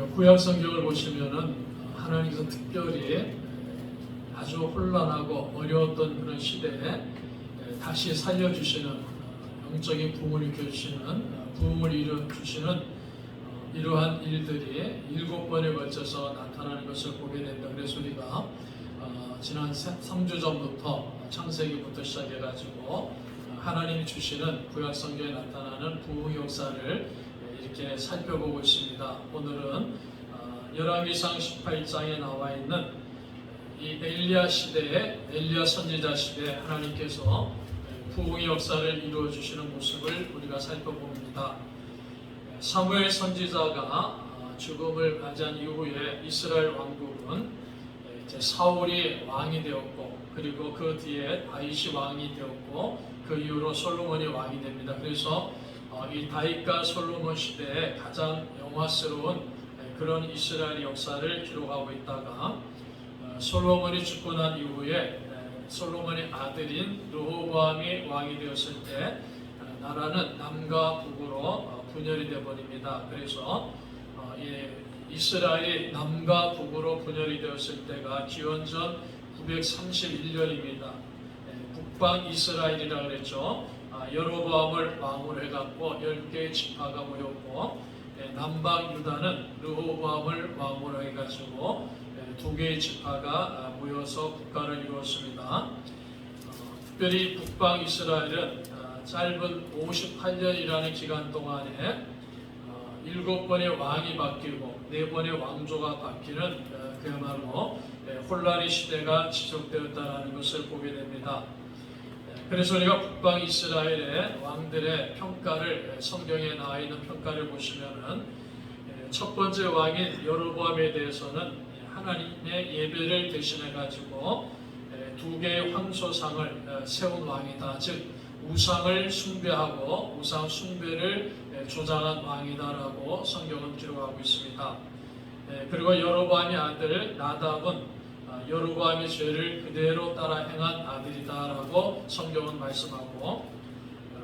구약 성경을 보시면은 하나님께서 특별히 아주 혼란하고 어려웠던 그런 시대에 다시 살려주시는 영적인 부흥을 일으켜주시는 부흥을 이루어주시는 이러한 일들이 7번에 걸쳐서 나타나는 것을 보게 된다. 그래서 우리가 지난 3주 전부터 창세기부터 시작해가지고 하나님이 주시는 구약 성경에 나타나는 부흥 역사를 이렇게 살펴보고 있습니다. 오늘은 열왕기상 18장에 나와 있는 이 엘리야 시대에 엘리야 선지자 시대에 하나님께서 부흥의 역사를 이루어 주시는 모습을 우리가 살펴봅니다. 사무엘 선지자가 죽음을 맞이한 이후에 이스라엘 왕국은 이제 사울이 왕이 되었고, 그리고 그 뒤에 다윗이 왕이 되었고, 그 이후로 솔로몬이 왕이 됩니다. 그래서 이 다윗과 솔로몬 시대에 가장 영화스러운 그런 이스라엘 역사를 기록하고 있다가 솔로몬이 죽고 난 이후에 솔로몬의 아들인 르호보암이 왕이 되었을 때 나라는 남과 북으로 분열이 되어 버립니다. 그래서 이스라엘이 남과 북으로 분열이 되었을 때가 기원전 931년입니다. 북방 이스라엘이라 그랬죠. 여로보암을 왕으로 해갖고 10개의 지파가 모였고, 남방 유다는 르호보암을 왕으로 해가지고 2개의 지파가 모여서 국가를 이루었습니다. 특별히 북방 이스라엘은 짧은 58년이라는 기간 동안에 7번의 왕이 바뀌고 4번의 왕조가 바뀌는 그야말로 혼란의 시대가 지속되었다는 것을 보게 됩니다. 그래서 우리가 북방 이스라엘의 왕들의 평가를, 성경에 나와 있는 평가를 보시면은 첫 번째 왕인 여로보암에 대해서는 하나님의 예배를 대신해 가지고 2개의 황소상을 세운 왕이다. 즉 우상을 숭배하고 우상 숭배를 조장한 왕이다라고 성경은 기록하고 있습니다. 그리고 여로보암의 아들 나답은 여로보암의 죄를 그대로 따라 행한 아들이다라고 성경은 말씀하고,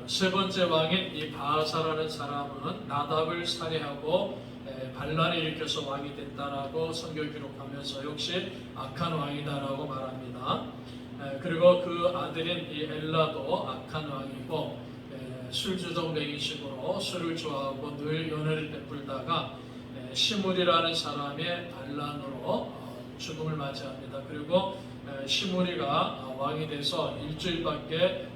세 번째 왕인 이 바하사라는 사람은 나답을 살해하고 반란을 일으켜서 왕이 됐다라고 성경 기록하면서 역시 악한 왕이다라고 말합니다. 그리고 그 아들인 이 엘라도 악한 왕이고 술주정뱅이식으로 술을 좋아하고 늘 연애를 베풀다가 시므리라는 사람의 반란으로 죽음을 맞이합니다. 그리고 시므리가 왕이 돼서 일주일밖에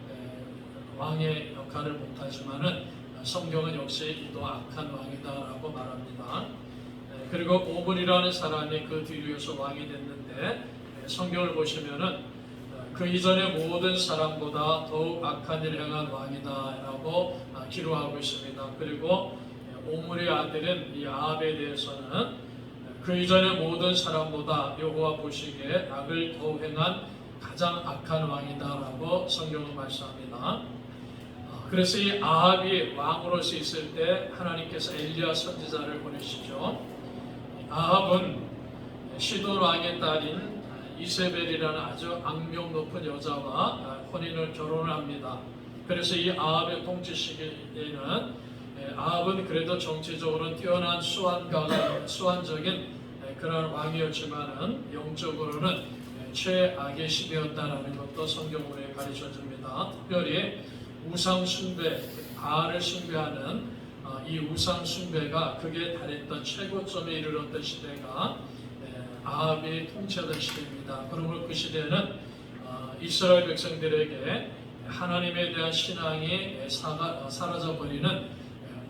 왕의 역할을 못하지만은 성경은 역시 이도 악한 왕이다라고 말합니다. 그리고 오므리라는 사람이 그 뒤에서 왕이 됐는데 성경을 보시면은 그 이전의 모든 사람보다 더욱 악한 일을 행한 왕이다라고 기록하고 있습니다. 그리고 오므리의 아들인 이 아합에 대해서는 그 이전의 모든 사람보다 여호와 보시기에 악을 더욱 행한 가장 악한 왕이다라고 성경은 말씀합니다. 그래서 이 아합이 왕으로서 있을 때 하나님께서 엘리야 선지자를 보내시죠. 아합은 시돈 왕의 딸인 이세벨이라는 아주 악명 높은 여자와 결혼을 합니다. 그래서 이 아합의 통치 시기에는 아합은 그래도 정치적으로는 뛰어난 수완적인 그런 왕이었지만은 영적으로는 최악의 시대였다는 것도 성경으로 가르쳐줍니다. 특별히 우상 숭배, 바알을 숭배하는 이 우상 숭배가 극에 달했던 최고점에 이르렀던 시대가 아합이 통치하던 시대입니다. 그러므로 그 시대는 이스라엘 백성들에게 하나님에 대한 신앙이 사라져버리는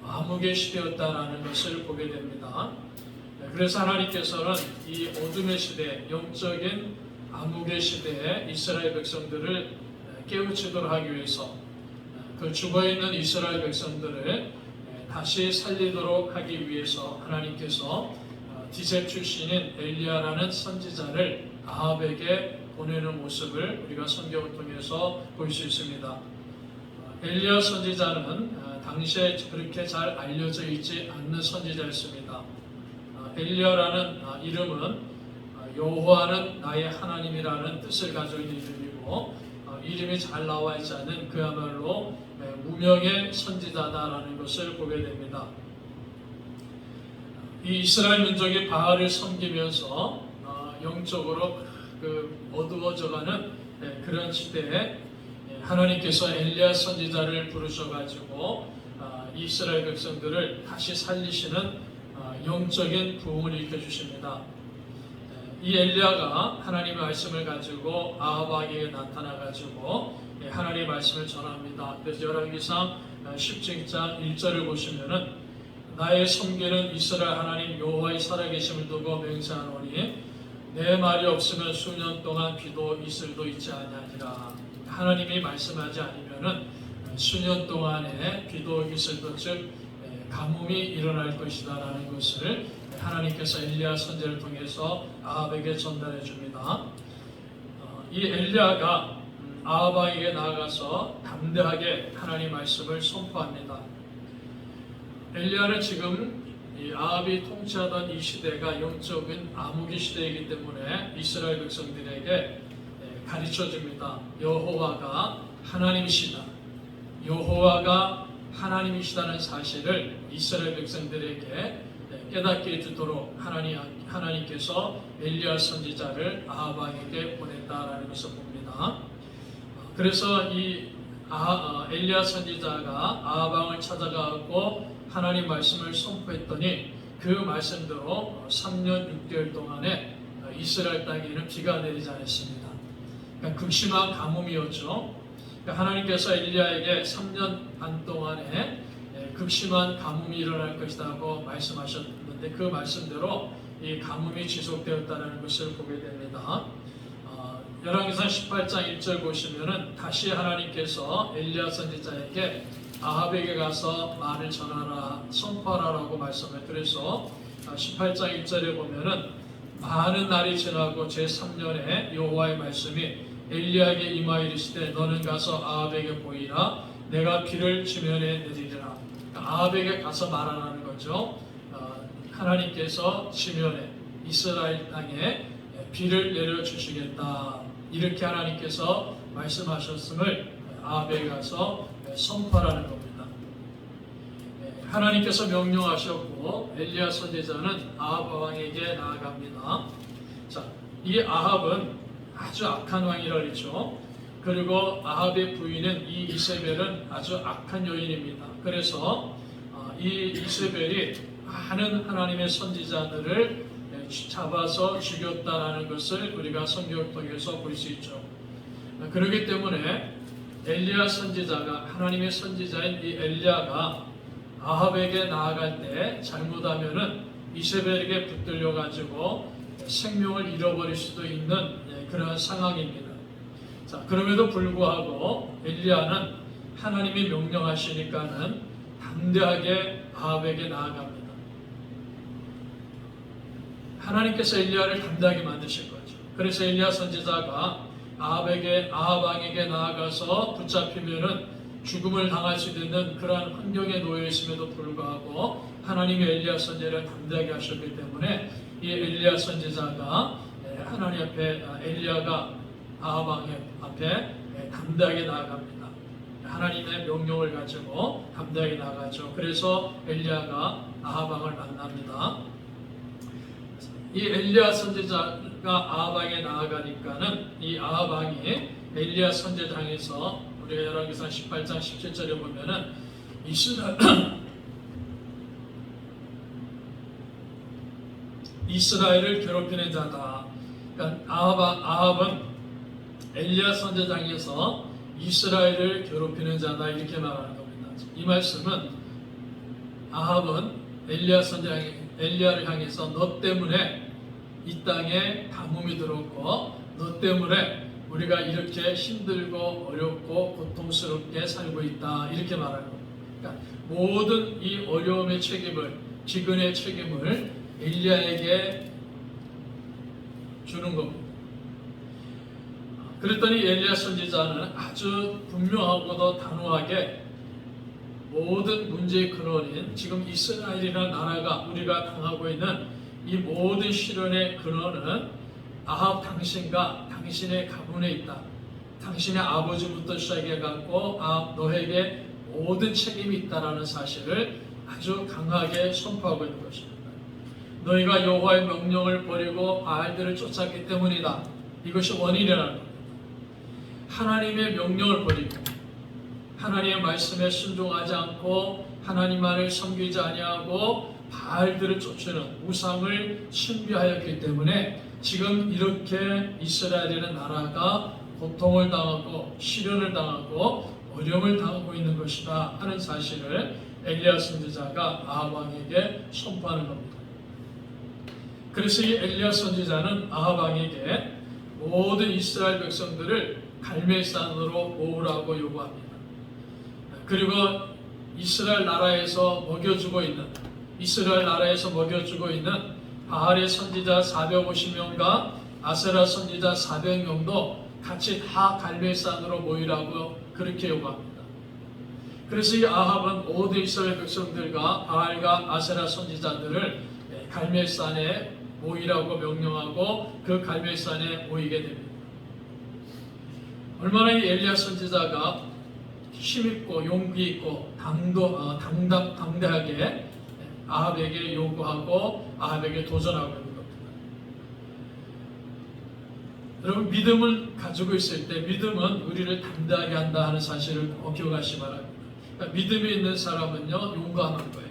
암흑의 시대였다라는 것을 보게 됩니다. 그래서 하나님께서는 이 어둠의 시대, 영적인 암흑의 시대에 이스라엘 백성들을 깨우치도록 하기 위해서 그 죽어있는 이스라엘 백성들을 다시 살리도록 하기 위해서 하나님께서 디셉 출신인 엘리야라는 선지자를 아합에게 보내는 모습을 우리가 성경을 통해서 볼 수 있습니다. 엘리야 선지자는 당시에 그렇게 잘 알려져 있지 않는 선지자였습니다. 엘리야라는 이름은 여호와는 나의 하나님이라는 뜻을 가지고 있는 이름이고, 이름이 잘 나와 있지 않은 그야말로 무명의 선지자다라는 것을 보게 됩니다. 이 이스라엘 민족이 바알을 섬기면서 영적으로 어두워져가는 그런 시대에 하나님께서 엘리야 선지자를 부르셔가지고 이스라엘 백성들을 다시 살리시는 영적인 부흥을 일으켜주십니다. 이 엘리야가 하나님의 말씀을 가지고 아합 왕에게 나타나가지고 하나님의 말씀을 전합니다. 그래서 열왕기상 17장 1절을 보시면은 나의 섬기는 이스라엘 하나님 여호와의 살아계심을 두고 맹세하노니 내 말이 없으면 수년 동안 비도 이슬도 있지 아니하리라. 하나님이 말씀하지 않으면은 수년 동안에 비도 이슬도 즉 가뭄이 일어날 것이다라는 것을 하나님께서 엘리야 선지자를 통해서 아합에게 전달해 줍니다. 이 엘리야가 아합 왕에게 나아가서 담대하게 하나님 말씀을 선포합니다. 엘리야는 지금 이 아합이 통치하던 이 시대가 영적인 암흑의 시대이기 때문에 이스라엘 백성들에게 가르쳐 줍니다. 여호와가 하나님이시다. 여호와가 하나님이시다는 사실을 이스라엘 백성들에게 깨닫게 해주도록 하나님께서 엘리야 선지자를 아합 왕에게 보냈다라는 것을 봅니다. 그래서 이 엘리야 선지자가 아합 왕을 찾아가고 하나님 말씀을 선포했더니 그 말씀대로 3년 6개월 동안에 이스라엘 땅에는 비가 내리지 않았습니다. 그러니까 극심한 가뭄이었죠. 그러니까 하나님께서 엘리야에게 3년 반 동안에 극심한 가뭄이 일어날 것이라고 말씀하셨는데 그 말씀대로 이 가뭄이 지속되었다는 것을 보게 됩니다. 열왕기상 18장 1절 보시면은 다시 하나님께서 엘리야 선지자에게 아합에게 가서 말을 전하라 선포하라라고 말씀해요. 그래서 18장 1절에 보면은 많은 날이 지나고 제3년에 여호와의 말씀이 엘리야에게 임하이르시되 너는 가서 아합에게 보이라 내가 비를 지면에 내리리라. 아합에게 가서 말하라는 거죠. 하나님께서 지면에 이스라엘 땅에 비를 내려주시겠다. 이렇게 하나님께서 말씀하셨음을 아합에게 가서 선포하라는 겁니다. 하나님께서 명령하셨고 엘리야 선지자는 아합 왕에게 나아갑니다. 자, 이 아합은 아주 악한 왕이라 그랬죠. 그리고 아합의 부인은 이 이세벨은 아주 악한 여인입니다. 그래서 이 이세벨이 많은 하나님의 선지자들을 잡아서 죽였다라는 것을 우리가 성경을 통해서 볼 수 있죠. 그렇기 때문에 엘리야 선지자가 하나님의 선지자인 이 엘리야가 아합에게 나아갈 때 잘못하면은 이세벨에게 붙들려 가지고 생명을 잃어버릴 수도 있는 그러한 상황입니다. 자, 그럼에도 불구하고 엘리야는 하나님이 명령하시니까는 담대하게 아합에게 나아갑니다. 하나님께서 엘리야를 담대하게 만드실 거죠. 그래서 엘리야 선지자가 아합 왕에게 나아가서 붙잡히면은 죽음을 당할 수 있는 그러한 환경에 놓여 있음에도 불구하고 하나님이 엘리야 선지자를 담대하게 하셨기 때문에 이 엘리야 선지자가 하나님 앞에 엘리야가 아합 왕 앞에 담대하게 나아갑니다. 하나님의 명령을 가지고 담대하게 나아가죠. 그래서 엘리야가 아합 왕을 만납니다. 이 엘리야 선지자가 아합 왕에 나아가니까는 이 아합 왕이 엘리야 선지자에서 우리가 열왕기상 18장 17절에 보면은 이스라엘을 괴롭히는 자다. 그러니까 아합은 엘리야 선지자에서 이스라엘을 괴롭히는 자다 이렇게 말하는 겁니다. 이 말씀은 아합은 엘리야를 향해서 너 때문에 이 땅에 가뭄이 들었고 너 때문에 우리가 이렇게 힘들고 어렵고 고통스럽게 살고 있다 이렇게 말하는 겁니다. 그러니까 모든 이 어려움의 책임을 기근의 책임을 엘리야에게 주는 겁니다. 그랬더니 엘리야 선지자는 아주 분명하고도 단호하게 모든 문제의 근원인 지금 이스라엘이라는 나라가 우리가 당하고 있는 이 모든 시련의 근원은 아합 당신과 당신의 가문에 있다. 당신의 아버지부터 시작해갖고 너에게 모든 책임이 있다라는 사실을 아주 강하게 선포하고 있는 것입니다. 너희가 여호와의 명령을 버리고 바알들을 쫓았기 때문이다. 이것이 원인이라는 겁니다. 하나님의 명령을 버리고 하나님의 말씀에 순종하지 않고 하나님만을 섬기지 아니하고 바알들을 쫓는 우상을 숭배하였기 때문에 지금 이렇게 이스라엘이라는 나라가 고통을 당하고 시련을 당하고 어려움을 당하고 있는 것이다 하는 사실을 엘리야 선지자가 아합 왕에게 선포하는 겁니다. 그래서 이 엘리야 선지자는 아합 왕에게 모든 이스라엘 백성들을 갈멜산으로 모으라고 요구합니다. 그리고 이스라엘 나라에서 먹여주고 있는 바알의 선지자 450명과 아세라 선지자 400명도 같이 다 갈멜산으로 모이라고 그렇게 요구합니다. 그래서 이 아합은 모든 이스라엘 백성들과 바알과 아세라 선지자들을 갈멜산에 모이라고 명령하고 그 갈멜산에 모이게 됩니다. 얼마나 이 엘리야 선지자가 힘있고 용기 있고 당대하게 아합에게 요구하고 아합에게 도전하고 있는 겁니다. 여러분, 믿음을 가지고 있을 때 믿음은 우리를 담대하게 한다 하는 사실을 꼭 기억하시기 바랍니다. 그러니까 믿음이 있는 사람은요 용감한 거예요.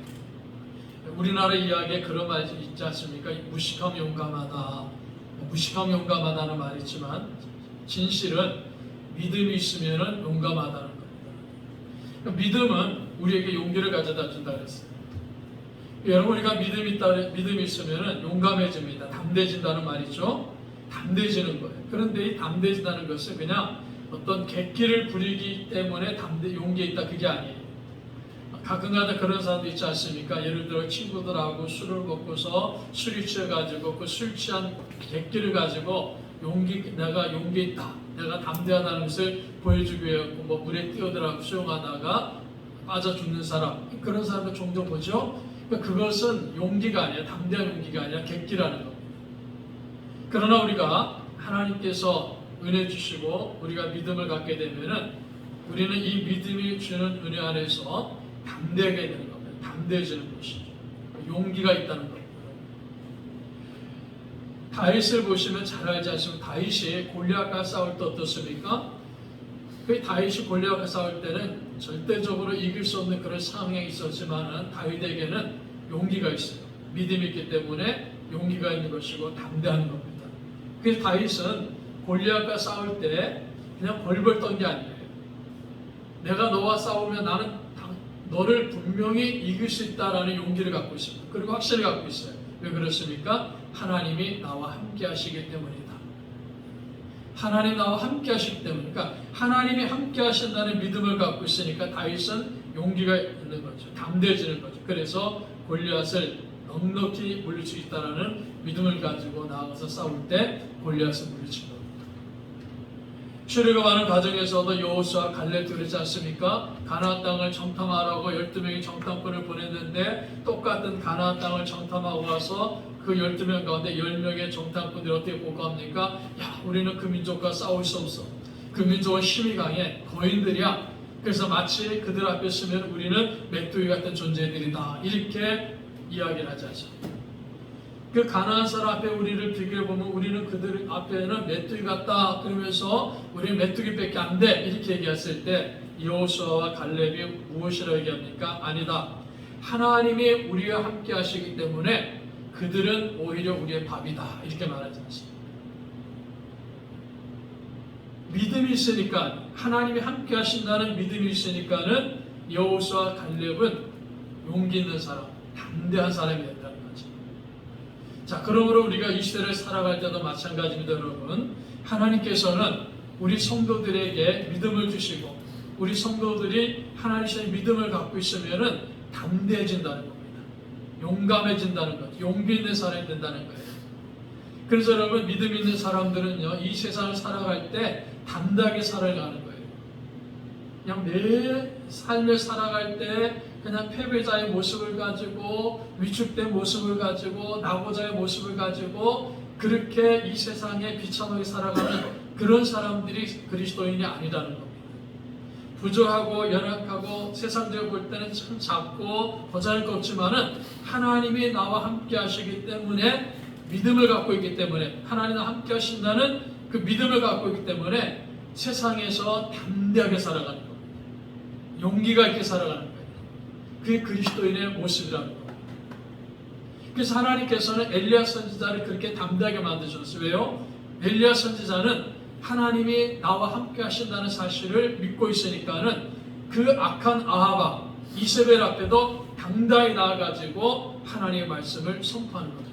우리나라 이야기에 그런 말이 있지 않습니까? 무식하면 용감하다. 무식하면 용감하다는 말이 있지만 진실은 믿음이 있으면 용감하다는 겁니다. 그러니까 믿음은 우리에게 용기를 가져다 준다 그랬어요. 여러분, 우리가 믿음이 있으면 용감해집니다. 담대해진다는 말이죠. 담대해지는 거예요. 그런데 이 담대해진다는 것은 그냥 어떤 객기를 부리기 때문에 용기에 있다, 그게 아니에요. 가끔가다 그런 사람도 있지 않습니까? 예를 들어 친구들하고 술을 먹고서 술이 취해가지고 그 술 취한 객기를 가지고 내가 용기 있다, 내가 담대하다는 것을 보여주기 위해 물에 뛰어들어가고 수영하다가 빠져 죽는 사람, 그런 사람을 종종 보죠. 그것은 용기가 아니라, 담대한 용기가 아니라 객기라는 겁니다. 그러나 우리가 하나님께서 은혜 주시고 우리가 믿음을 갖게 되면은 우리는 이 믿음이 주는 은혜 안에서 담대하게 되는 겁니다. 담대해지는 것이죠. 용기가 있다는 겁니다. 다윗을 보시면 잘 알지 않습니까? 다윗이 골리앗과 싸울 때 어떻습니까? 그 다윗이 골리앗과 싸울 때는 절대적으로 이길 수 없는 그런 상황에 있었지만은 다윗에게는 용기가 있어요. 믿음이 있기 때문에 용기가 있는 것이고 담대한 겁니다. 그래서 다윗은 골리앗과 싸울 때 그냥 벌벌 떤 게 아니에요. 내가 너와 싸우면 나는 너를 분명히 이길 수 있다라는 용기를 갖고 있습니다. 그리고 확신을 갖고 있어요. 왜 그렇습니까? 하나님이 나와 함께 하시기 때문이다. 하나님 나와 함께 하시기 때문에, 그러니까 하나님이 함께 하신다는 믿음을 갖고 있으니까 다윗은 용기가 있는 거죠. 담대해지는 거죠. 그래서 골리앗을 넉넉히 물릴 수 있다는 믿음을 가지고 나아가서 싸울 때 골리앗을 물리친 겁니다. 출애굽하는 과정에서도 여호수아 갈렙도 그렇지 않습니까? 가나안 땅을 정탐하라고 12명이 정탐꾼을 보냈는데 똑같은 가나안 땅을 정탐하고 와서 그 12명 가운데 10명의 정탐꾼들이 어떻게 보고합니까? 야, 우리는 그 민족과 싸울 수 없어. 그 민족은 힘이 강해. 거인들이야. 그래서 마치 그들 앞에 서면 우리는 메뚜기 같은 존재들이다. 이렇게 이야기를 하지 않습니까? 그 가나안 사람 앞에 우리를 비교해보면 우리는 그들 앞에는 메뚜기 같다. 그러면서 우리는 메뚜기밖에 안 돼. 이렇게 얘기했을 때 여호수아와 갈렙이 무엇이라고 얘기합니까? 아니다. 하나님이 우리와 함께 하시기 때문에 그들은 오히려 우리의 밥이다. 이렇게 말하지 않습니다. 믿음이 있으니까, 하나님이 함께 하신다는 믿음이 있으니까는 여호수아와 갈렙은 용기 있는 사람, 담대한 사람이 됐다는 거죠. 자, 그러므로 우리가 이 시대를 살아갈 때도 마찬가지입니다, 여러분. 하나님께서는 우리 성도들에게 믿음을 주시고 우리 성도들이 하나님의 믿음을 갖고 있으면은 담대해진다는 겁니다. 용감해진다는 거죠. 용기 있는 사람이 된다는 거예요. 그래서 여러분, 믿음 있는 사람들은요, 이 세상을 살아갈 때 담대하게 살아가는 거예요. 그냥 내 삶을 살아갈 때 그냥 패배자의 모습을 가지고, 위축된 모습을 가지고, 낙오자의 모습을 가지고 그렇게 이 세상에 비참하게 살아가는 그런 사람들이 그리스도인이 아니라는 겁니다. 부족하고 연약하고 세상적으로 볼 때는 참 작고 보잘것없지만은 하나님이 나와 함께 하시기 때문에 믿음을 갖고 있기 때문에 하나님과 함께 하신다는 그 믿음을 갖고 있기 때문에 세상에서 담대하게 살아가는 겁니다. 용기가 있게 살아가는 거예요. 그게 그리스도인의 모습이라는 겁니다. 그래서 하나님께서는 엘리야 선지자를 그렇게 담대하게 만드셨어요. 왜요? 엘리야 선지자는 하나님이 나와 함께 하신다는 사실을 믿고 있으니까는 그 악한 아하바 이세벨 앞에도 당당히 나아가지고 하나님의 말씀을 선포하는 겁니다.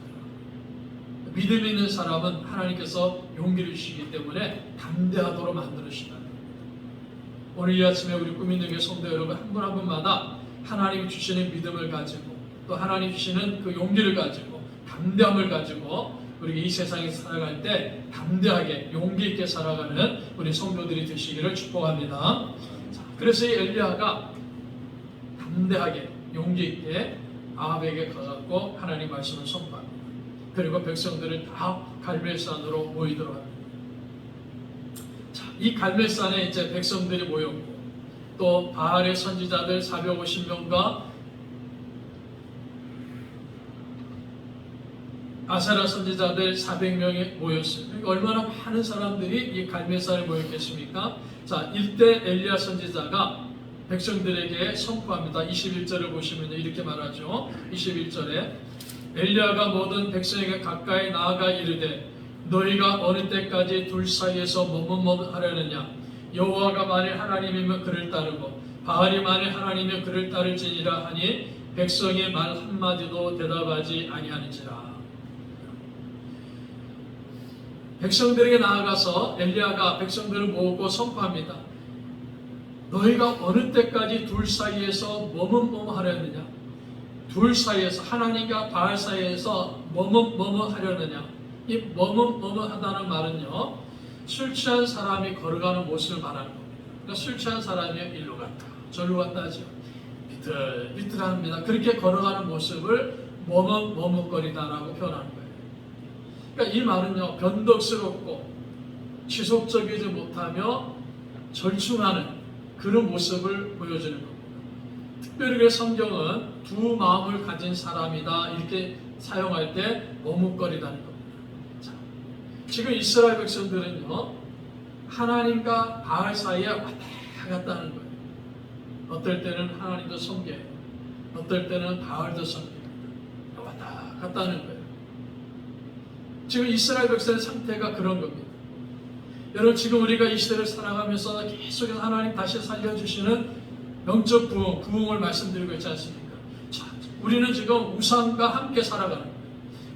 믿음 있는 사람은 하나님께서 용기를 주시기 때문에 담대하도록 만들으시다. 오늘 이 아침에 우리 꾸민능의 성도 여러분 한 분 한 분마다 하나님이 주시는 믿음을 가지고 또 하나님 주시는 그 용기를 가지고 담대함을 가지고 우리 이 세상에 살아갈 때 담대하게 용기 있게 살아가는 우리 성도들이 되시기를 축복합니다. 자, 그래서 이 엘리야가 담대하게 용기 있게 아합에게 가갖고 하나님 말씀을 선포합니다. 그리고 백성들을 다 갈멜산으로 모이도록 합니다. 자, 이 갈멜산에 이제 백성들이 모였고 또 바알의 선지자들 450명과 아세라 선지자들 400명이 모였어요. 그러니까 얼마나 많은 사람들이 이 갈멜산에 모였겠습니까? 자, 이때 엘리야 선지자가 백성들에게 선포합니다. 21절을 보시면 이렇게 말하죠. 21절에 엘리야가 모든 백성에게 가까이 나아가 이르되 너희가 어느 때까지 둘 사이에서 머뭇머뭇하려느냐? 여호와가 만일 하나님이면 그를 따르고 바알이 만일 하나님이면 그를 따를지니라 하니 백성의 말 한마디도 대답하지 아니하는지라. 백성들에게 나아가서 엘리야가 백성들을 모으고 선포합니다. 너희가 어느 때까지 둘 사이에서 머뭇머뭇하려느냐? 둘 사이에서 하나님과 바알 사이에서 머뭇머뭇하려느냐? 이 머뭇머뭇하다는 말은요, 술 취한 사람이 걸어가는 모습을 말하는 겁니다. 그러니까 술 취한 사람이 일로 갔다 절로 갔다 하죠. 비틀비틀합니다. 그렇게 걸어가는 모습을 머뭇머뭇거리다라고 표현하는 거예요. 그러니까 이 말은요, 변덕스럽고 지속적이지 못하며 절충하는 그런 모습을 보여주는 겁니다. 특별히 그 성경은 두 마음을 가진 사람이다 이렇게 사용할 때 머뭇거리다는 겁니다. 자, 지금 이스라엘 백성들은요, 하나님과 바알 사이에 왔다 갔다 하는 거예요. 어떨 때는 하나님도 섬겨요. 어떨 때는 바알도 섬겨요. 왔다 갔다 하는 거예요. 지금 이스라엘 백성의 상태가 그런 겁니다. 여러분, 지금 우리가 이 시대를 살아가면서 계속해서 하나님 다시 살려주시는 영적 부흥을 말씀드리고 있지 않습니까? 자, 우리는 지금 우상과 함께 살아가는 거예요.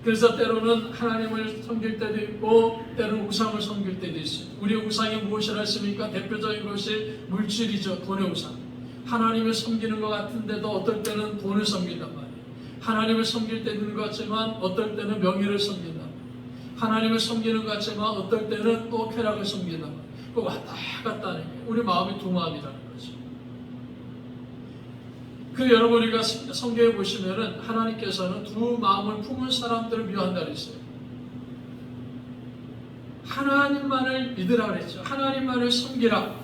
그래서 때로는 하나님을 섬길 때도 있고 때로는 우상을 섬길 때도 있어요. 우리의 우상이 무엇이라 했습니까? 대표적인 것이 물질이죠. 돈의 우상. 하나님을 섬기는 것 같은데도 어떨 때는 돈을 섬긴단 말이에요. 하나님을 섬길 때도 있는 것 같지만 어떨 때는 명예를 섬긴단 말이에요. 하나님을 섬기는 것 같지만 어떨 때는 또 쾌락을 섬긴단 말이에요. 그 왔다 갔다 하는 게 우리 마음이 두 마음이라는 거죠. 그 여러분, 우리가 성경에 보시면은 하나님께서는 두 마음을 품은 사람들을 미워한다 그랬어요. 하나님만을 믿으라 그랬죠. 하나님만을 섬기라.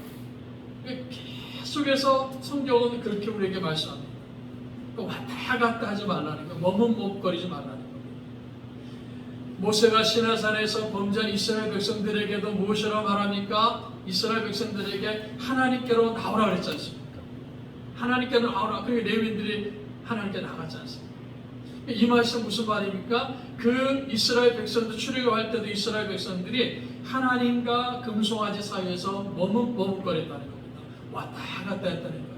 계속해서 성경은 그렇게 우리에게 말씀합니다. 왔다 갔다 하지 말라는 거예요. 머뭇머뭇거리지 말라는 거예요. 모세가 시내산에서 범죄한 이스라엘 백성들에게도 무엇이라고 말합니까? 이스라엘 백성들에게 하나님께로 나오라 그랬지 않습니까? 하나님께로 나오라. 그러니까 레위인들이 하나님께 나갔지 않습니까? 이 말씀 무슨 말입니까? 그 이스라엘 백성들 출애굽할 때도 이스라엘 백성들이 하나님과 금송아지 사이에서 머뭇머뭇거렸다는 겁니다. 왔다 갔다 했다는 거예요.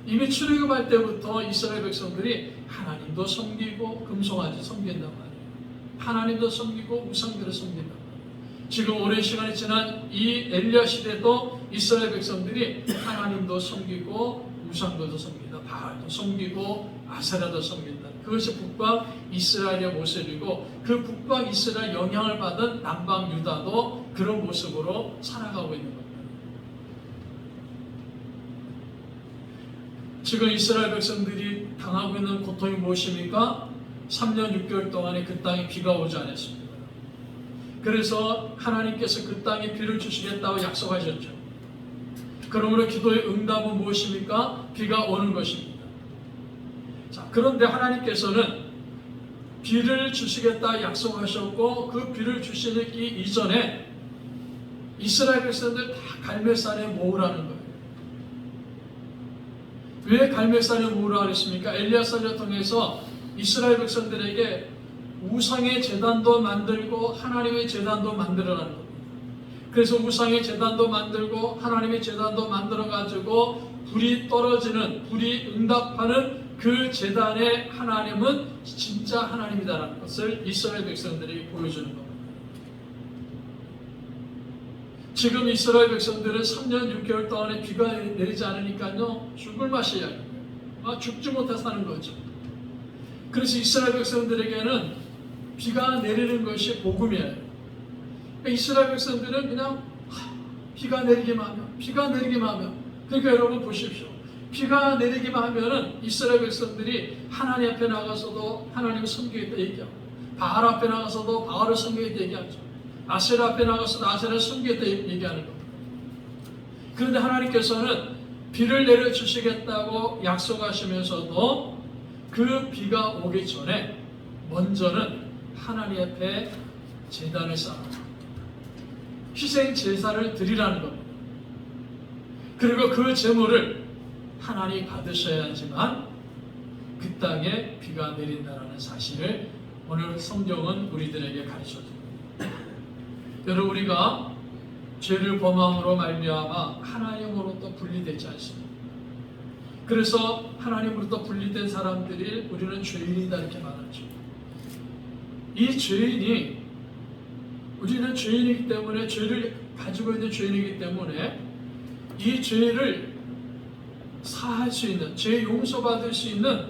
이미 출애굽할 때부터 이스라엘 백성들이 하나님도 섬기고 금송아지 섬긴단 말이에요. 하나님도 섬기고 우상들을 섬긴단 말이에요. 지금 오랜 시간이 지난 이 엘리야 시대도 이스라엘 백성들이 하나님도 섬기고 우상들도 섬긴다. 바알도 섬기고 아세라도 섬긴다. 그것이 북방 이스라엘의 모습이고 그 북방 이스라엘 영향을 받은 남방 유다도 그런 모습으로 살아가고 있는 겁니다. 지금 이스라엘 백성들이 당하고 있는 고통이 무엇입니까? 3년 6개월 동안에 그 땅에 비가 오지 않았습니다. 그래서 하나님께서 그 땅에 비를 주시겠다고 약속하셨죠. 그러므로 기도의 응답은 무엇입니까? 비가 오는 것입니다. 자, 그런데 하나님께서는 비를 주시겠다 약속하셨고 그 비를 주시기 이전에 이스라엘 백성들 다 갈멜산에 모으라는 거예요. 왜 갈멜산에 모으라 그랬습니까? 엘리야 선지자 통해서 이스라엘 백성들에게 우상의 제단도 만들고 하나님의 제단도 만들어라는 겁니다. 그래서 우상의 제단도 만들고 하나님의 제단도 만들어가지고 불이 떨어지는, 불이 응답하는 그 제단의 하나님은 진짜 하나님이다라는 것을 이스라엘 백성들이 보여주는 겁니다. 지금 이스라엘 백성들은 3년 6개월 동안에 비가 내리지 않으니까요 죽을 맛이야. 죽지 못해 사는 거죠. 그래서 이스라엘 백성들에게는 비가 내리는 것이 복음이에요. 이스라엘 백성들은 그냥 비가 내리기만 하면, 비가 내리기만 하면. 그러니까 여러분 보십시오. 비가 내리기만 하면은 이스라엘 백성들이 하나님 앞에 나가서도 하나님을 섬기겠다 얘기하고, 바알 앞에 나가서도 바알을 섬기겠다 얘기하죠. 아세라 앞에 나가서도 아세라를 섬기겠다 얘기하는 겁니다. 그런데 하나님께서는 비를 내려주시겠다고 약속하시면서도 그 비가 오기 전에 먼저는 하나님 앞에 제단을 쌓아요. 희생 제사를 드리라는 겁니다. 그리고 그 제물을 하나님이 받으셔야지만 그 땅에 비가 내린다는 사실을 오늘 성경은 우리들에게 가르쳐줍니다. 여러분, 우리가 죄를 범함으로 말미암아 하나님으로부터 분리되지 않습니다. 그래서 하나님으로부터 분리된 사람들이 우리는 죄인이다 이렇게 말하죠. 이 죄인이, 우리는 죄인이기 때문에, 죄를 가지고 있는 죄인이기 때문에 이 죄를 사할 수 있는, 죄 용서받을 수 있는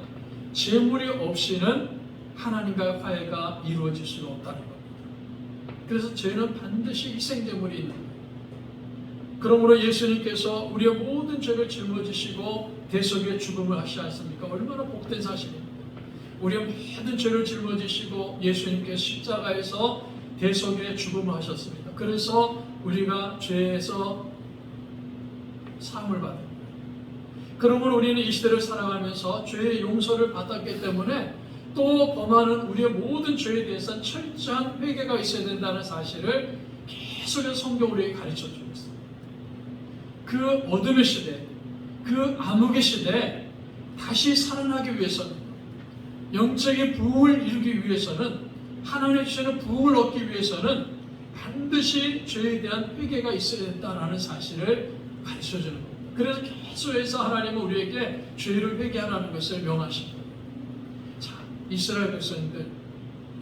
제물이 없이는 하나님과의 화해가 이루어질 수가 없다는 겁니다. 그래서 죄는 반드시 희생제물이 있는 거예요. 그러므로 예수님께서 우리의 모든 죄를 짊어지시고 대속의 죽음을 하시지 않습니까? 얼마나 복된 사실입니까? 우리의 모든 죄를 짊어지시고 예수님께서 십자가에서 대속의 죽음을 하셨습니다. 그래서 우리가 죄에서 사함을 받는 거예요. 그러므로 우리는 이 시대를 살아가면서 죄의 용서를 받았기 때문에 또 범하는 우리의 모든 죄에 대해서는 철저한 회개가 있어야 된다는 사실을 계속해서 성경 우리에게 가르쳐주고 있습니다. 그 어둠의 시대, 그 암흑의 시대에 다시 살아나기 위해서는, 영적인 부흥을 이루기 위해서는, 하나님의 주시는 부흥을 얻기 위해서는 반드시 죄에 대한 회개가 있어야 된다는 사실을 가르쳐주는 겁니다. 그래서 계속해서 하나님은 우리에게 죄를 회개하라는 것을 명하십니다. 자, 이스라엘 백성들,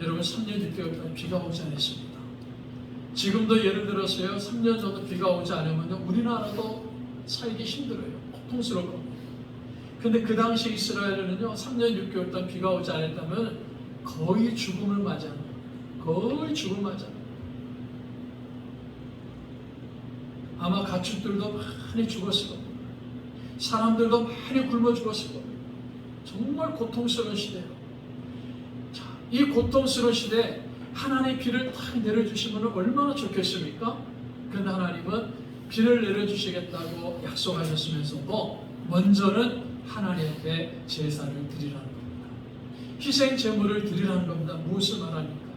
여러분 3년 6개월 동안 비가 오지 않았습니다. 지금도 예를 들어서요, 3년 정도 비가 오지 않으면 우리나라도 살기 힘들어요. 고통스러울 겁니다. 근데 그 당시 이스라엘은요, 3년 6개월 동안 비가 오지 않았다면 거의 죽음을 맞이합니다. 거의 죽음을 맞이합니다. 아마 가축들도 많이 죽었을 겁니다. 사람들도 많이 굶어 죽었을 겁니다. 정말 고통스러운 시대예요. 자, 이 고통스러운 시대에 하나님의 비를 딱 내려주시면 얼마나 좋겠습니까? 그런데 하나님은 비를 내려주시겠다고 약속하셨으면서도 먼저는 하나님 앞에 제사를 드리라는 겁니다. 희생 제물을 드리라는 겁니다. 무엇을 말합니까?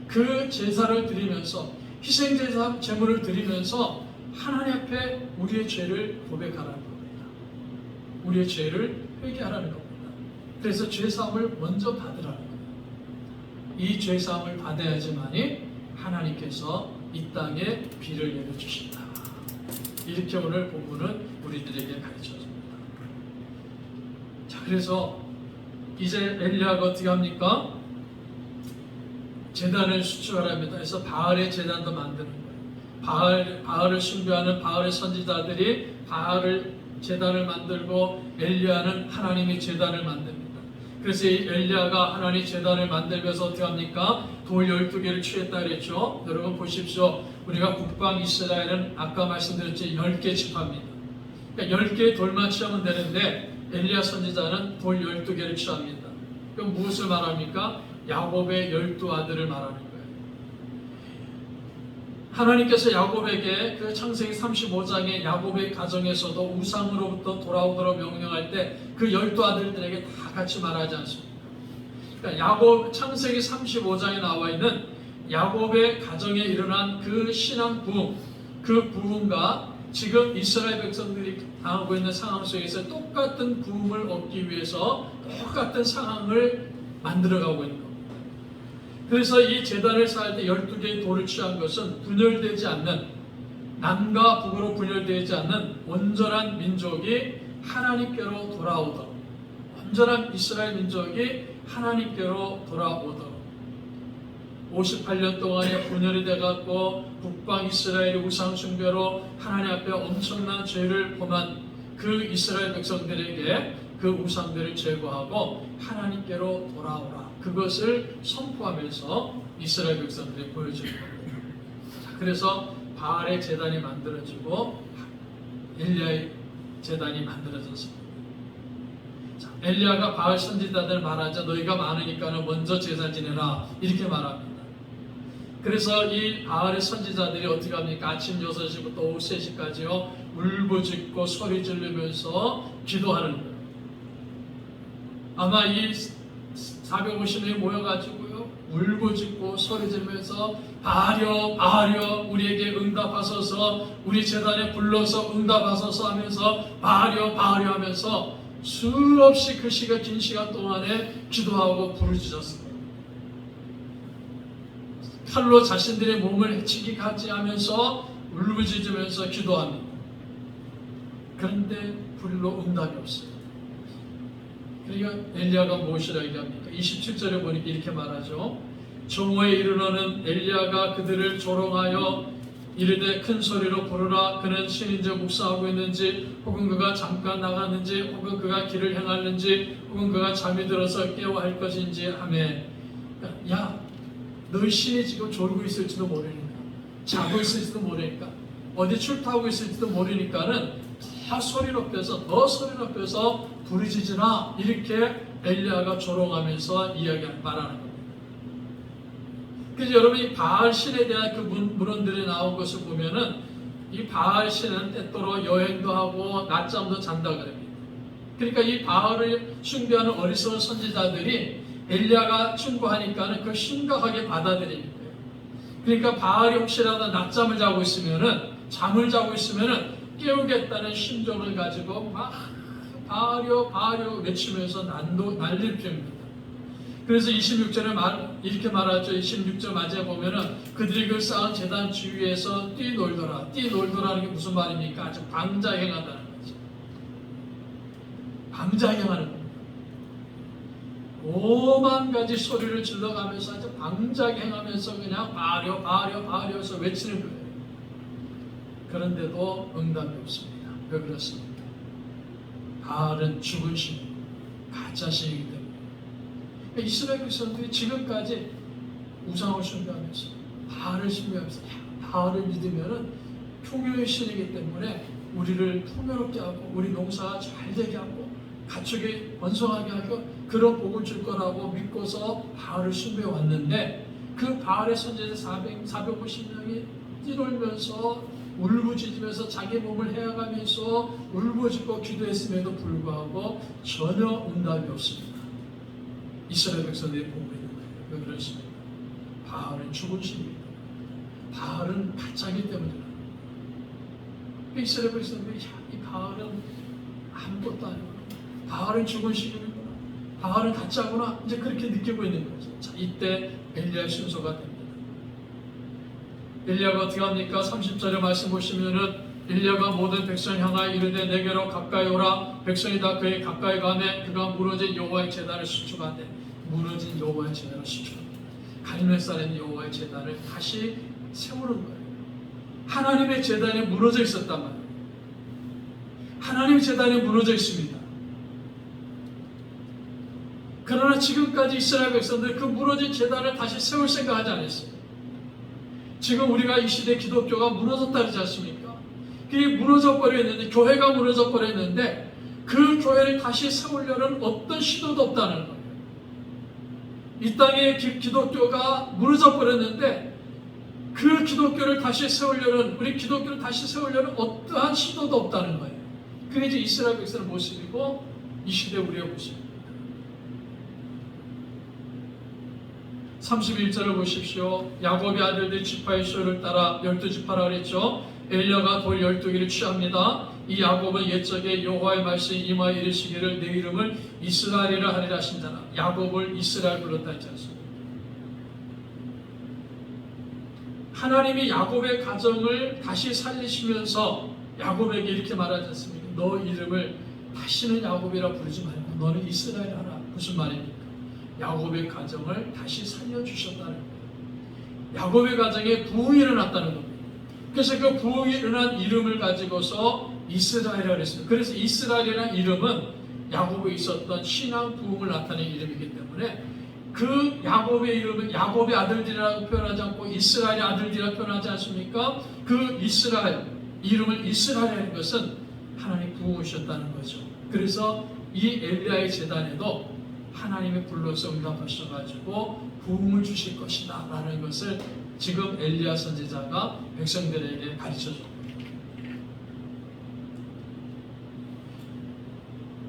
그 제사를 드리면서, 희생 제사 제물을 드리면서 하나님 앞에 우리의 죄를 고백하라는 겁니다. 우리의 죄를 회개하라는 겁니다. 그래서 죄사함을 먼저 받으라는 겁니다. 이 죄사함을 받아야지만이 하나님께서 이 땅에 비를 내려주신다. 이렇게 오늘 본문은 우리들에게 가르쳐줍니다. 자, 그래서 이제 엘리야가 어떻게 합니까? 제단을 수축하랍니다. 그래서 바알의 제단도 만드는 거예요. 바알을 숭배하는 바알의 선지자들이 바알을 제단을 만들고 엘리야는 하나님의 제단을 만듭니다. 그래서 이 엘리야가 하나님의 제단을 만들면서 어떻게 합니까? 돌 12개를 취했다 그랬죠. 여러분 보십시오. 우리가 국방 이스라엘은 아까 말씀드렸죠. 10개 지파입니다. 그러니까 10개의 돌만 취하면 되는데 엘리야 선지자는 돌 12개를 취합니다. 그럼 무엇을 말합니까? 야곱의 12 아들을 말하는 거예요. 하나님께서 야곱에게 그 창세기 35장의 야곱의 가정에서도 우상으로부터 돌아오도록 명령할 때 그 12아들들에게 다 같이 말하지 않습니까? 그러니까 야곱 창세기 35장에 나와 있는 야곱의 가정에 일어난 그 신앙 부흥, 그 부흥과 지금 이스라엘 백성들이 당하고 있는 상황 속에서 똑같은 부흥을 얻기 위해서 똑같은 상황을 만들어가고 있는 겁니다. 그래서 이 제단을 쌓을 때 12개의 돌을 취한 것은 분열되지 않는, 남과 북으로 분열되지 않는 온전한 민족이 하나님께로 돌아오도록, 온전한 이스라엘 민족이 하나님께로 돌아오도록 58년 동안에 분열이 돼갖고 북방 이스라엘의 우상 숭배로 하나님 앞에 엄청난 죄를 범한 그 이스라엘 백성들에게 그 우상들을 제거하고 하나님께로 돌아오라, 그것을 선포하면서 이스라엘 백성들이 보여주는 겁니다. 그래서 바알의 제단이 만들어지고 엘리야의 제단이 만들어졌습니다. 엘리야가 바알 선지자들 말하자 너희가 많으니까는 먼저 제사 지내라 이렇게 말합니다. 그래서 이 바알의 선지자들이 어떻게 합니까? 아침 6시부터 오후 3시까지요 울부짖고 소리 지르면서 기도하는 거예요. 아마 이 450명이 모여가지고요 울부짖고 소리 지르면서 바알여 바알여 우리에게 응답하소서, 우리 제단에 불러서 응답하소서 하면서 바알여 바알여 하면서 수없이 그 시간, 긴 시간 동안에 기도하고 부르짖었습니다. 칼로 자신들의 몸을 해치기까지 하면서 울부짖으면서 기도합니다. 그런데 불로 응답이 없어요. 그러니까 엘리야가 무엇이라 얘기합니까? 27절에 보니까 이렇게 말하죠. 정오에 이르러는 엘리야가 그들을 조롱하여 이르되 큰 소리로 부르라. 그는 신인지 묵상하고 있는지, 혹은 그가 잠깐 나갔는지, 혹은 그가 길을 행하는지, 혹은 그가 잠이 들어서 깨워 할 것인지 하매, 야, 너희 신이 지금 졸고 있을지도 모르니까, 자고 있을지도 모르니까, 어디 출타하고 있을지도 모르니까는 더 소리 높여서 부르짖으라, 이렇게 엘리야가 조롱하면서 말하는 겁니다. 그래서 여러분이 바알 신에 대한 그 문헌들이 나온 것을 보면은 이 바알 신은 때때로 여행도 하고 낮잠도 잔다 그럽니다. 그러니까 이 바알을 숭배하는 어리석은 선지자들이 엘리야가 충고하니까는 그걸 심각하게 받아들이는 거예요. 그러니까 바알이 혹시라도 낮잠을 자고 있으면은, 잠을 자고 있으면은 깨우겠다는 심정을 가지고 막 바알여 바알여 외치면서 난리를 피웁니다. 그래서 26절에 이렇게 말하죠. 26절 마지막에 보면은 그들이 그 쌓은 제단 주위에서 뛰놀더라. 뛰놀더라는 게 무슨 말입니까? 아주 방자행하다는 거죠. 방자행하는 겁니다. 오만 가지 소리를 질러가면서 아주 방자행하면서 그냥 바알여 바알여 바알여서 외치는 거예요. 그런데도 응답이 없습니다. 왜 그렇습니까? 바알은 죽은 신이고 가짜 신이기 때문에. 이스라엘 백성들이 지금까지 우상을 숭배하면서 바알을 숭배하면서 바알을 믿으면은 풍요의 신이기 때문에 우리를 풍요롭게 하고 우리 농사가 잘 되게 하고 가축이 번성하게 하고 그런 복을 줄 거라고 믿고서 바알을 숭배해 왔는데, 그 바알의 선지자 450명이 뛰놀면서 울부짖으면서 자기 몸을 헤아가면서 울부짖고 기도했음에도 불구하고 전혀 응답이 없습니다. 이스라엘 백성들이 보고 있는 거예요. 왜 그렇습니까? 바알은 죽은 신입니다. 바알은 가짜기 때문에. 이스라엘 백성들이 이 바알은 아무것도 아니고 바알은 죽은 신이구나, 바알은 가짜구나, 이제 그렇게 느끼고 있는 거죠. 자, 이때 엘리야의 순서가 됩니다. 엘리야가 어떻게 합니까? 30절의 말씀 보시면은 엘리야가 모든 백성을 향하여 이르되 내게로 가까이 오라. 백성이 다 그에 가까이 가매 그가 무너진 여호와의 제단을 수축하되, 무너진 여호와의 제단을 수축합니다. 갈멜 산에 여호와의 제단을 다시 세우는 거예요. 하나님의 제단이 무너져 있었단 말이에요. 하나님의 제단이 무너져 있습니다. 그러나 지금까지 이스라엘 백성들 그 무너진 제단을 다시 세울 생각하지 않았어요. 지금 우리가 이 시대 기독교가 무너졌다 그러지 않습니까? 그게 무너져 버렸는데, 교회가 무너져 버렸는데 그 교회를 다시 세우려는 어떤 시도도 없다는 거예요. 이 땅에 기독교가 무너져 버렸는데 그 기독교를 다시 세우려는, 우리 기독교를 다시 세우려는 어떠한 시도도 없다는 거예요. 그게 이제 이스라엘 백성의 모습이고 이 시대 우리의 모습입니다. 31절을 보십시오. 야곱의 아들들이 지파의 수요를 따라 12지파라 그랬죠. 엘리야가 돌 12개를 취합니다. 이 야곱은 옛적에 여호와의 말씀이 임하여 이르시기를 내 이름을 이스라엘이라 하리라 하신다나. 야곱을 이스라엘 불렀다 했지 않습니까? 하나님이 야곱의 가정을 다시 살리시면서 야곱에게 이렇게 말하지 않습니까? 너 이름을 다시는 야곱이라 부르지 말고 너는 이스라엘 하라. 무슨 말입니까? 야곱의 가정을 다시 살려주셨다는 거예요. 야곱의 가정에 부흥이 일어났다는 겁니다. 그래서 그 부흥이 일어난 이름을 가지고서 이스라엘이라고 했습니다. 그래서 이스라엘이라는 이름은 야곱에 있었던 신앙 부흥을 나타내는 이름이기 때문에 그 야곱의 이름은 야곱의 아들들이라고 표현하지 않고 이스라엘의 아들들이라고 표현하지 않습니까? 그 이스라엘, 이름을 이스라엘이라는 것은 하나님 부흥하셨다는 거죠. 그래서 이 엘리야의 제단에도 하나님의 불로서 응답하셔가지고 부흥을 주실 것이다 라는 것을 지금 엘리야 선지자가 백성들에게 가르쳐줍니다.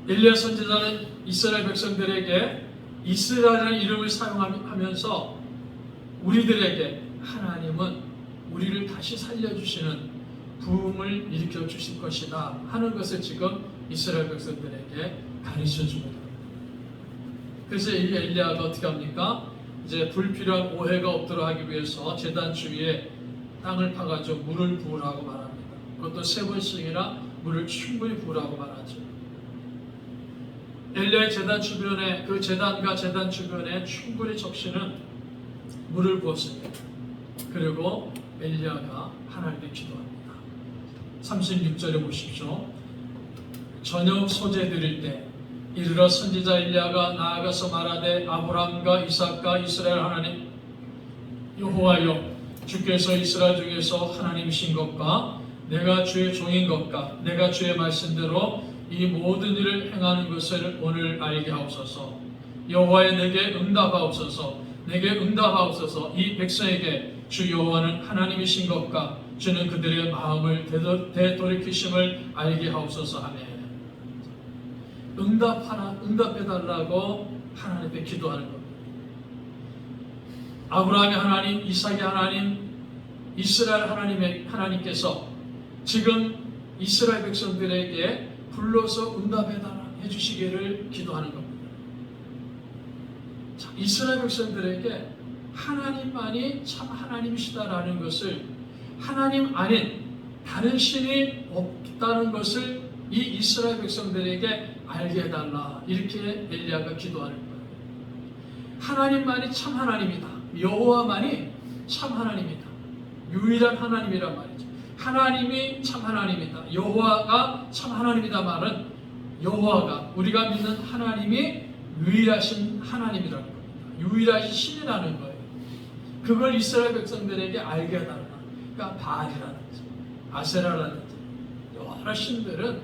엘리야 선지자는 이스라엘 백성들에게 이스라엘이라는 이름을 사용하면서 우리들에게 하나님은 우리를 다시 살려주시는 부흥을 일으켜 주실 것이다 하는 것을 지금 이스라엘 백성들에게 가르쳐줍니다. 그래서 이 엘리야가 어떻게 합니까? 이제 불필요한 오해가 없도록 하기 위해서 제단 주위에 땅을 파가지고 물을 부으라고 말합니다. 그것도 3번씩이나 물을 충분히 부으라고 말하죠. 엘리야의 제단 주변에, 그 제단과 제단 주변에 충분히 적시는 물을 부었습니다. 그리고 엘리야가 하나님께 기도합니다. 36절에 보십시오. 저녁 소재 드릴 때 이르러 선지자 엘리야가 나아가서 말하되 아브라함과 이삭과 이스라엘 하나님 여호와여, 주께서 이스라엘 중에서 하나님이신 것과 내가 주의 종인 것과 내가 주의 말씀대로 이 모든 일을 행하는 것을 오늘 알게 하옵소서. 여호와여, 내게 응답하옵소서. 내게 응답하옵소서. 이 백성에게 주 여호와는 하나님이신 것과 주는 그들의 마음을 되돌이키심을 알게 하옵소서 하며 응답해달라고 하나님 앞에 기도하는 겁니다. 아브라함의 하나님, 이삭의 하나님, 이스라엘 하나님께서 지금 이스라엘 백성들에게 불러서 응답해 주시기를 기도하는 겁니다. 자, 이스라엘 백성들에게 하나님만이 참 하나님이시다라는 것을, 하나님 아닌 다른 신이 없다는 것을 이 이스라엘 백성들에게 알게 해달라, 이렇게 엘리야가 기도하는 거예요. 하나님만이 참 하나님이다. 여호와만이 참 하나님이다. 유일한 하나님이란 말이죠. 하나님이 참 하나님이다. 여호와가 참 하나님이다 말은 여호와가, 우리가 믿는 하나님이 유일하신 하나님이라는 겁니다. 유일하신 신이라는 거예요. 그걸 이스라엘 백성들에게 알게 해달라. 그러니까 바알이라든지 아세라라든지 여러 신들은